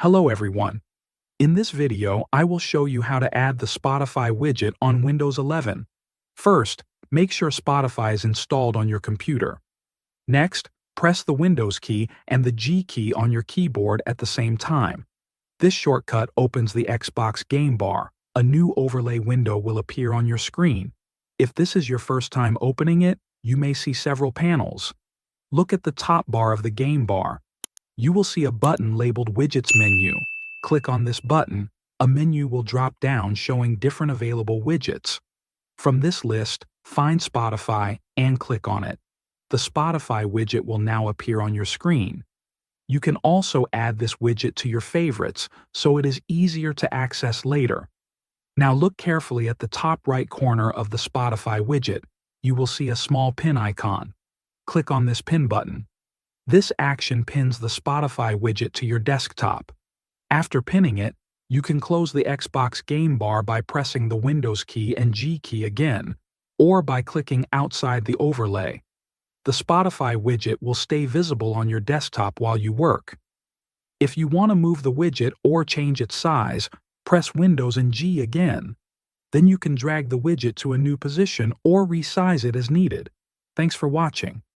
Hello everyone. In this video, I will show you how to add the Spotify widget on Windows 11. First, make sure Spotify is installed on your computer. Next, press the Windows key and the G key on your keyboard at the same time. This shortcut opens the Xbox game bar. A new overlay window will appear on your screen. If this is your first time opening it, you may see several panels. Look at the top bar of the game bar. You will see a button labeled Widgets menu. Click on this button. A menu will drop down showing different available widgets. From this list, find Spotify and click on it. The Spotify widget will now appear on your screen. You can also add this widget to your favorites, so it is easier to access later. Now look carefully at the top right corner of the Spotify widget. You will see a small pin icon. Click on this pin button. This action pins the Spotify widget to your desktop. After pinning it, you can close the Xbox game bar by pressing the Windows key and G key again, or by clicking outside the overlay. The Spotify widget will stay visible on your desktop while you work. If you want to move the widget or change its size, press Windows and G again. Then you can drag the widget to a new position or resize it as needed. Thanks for watching.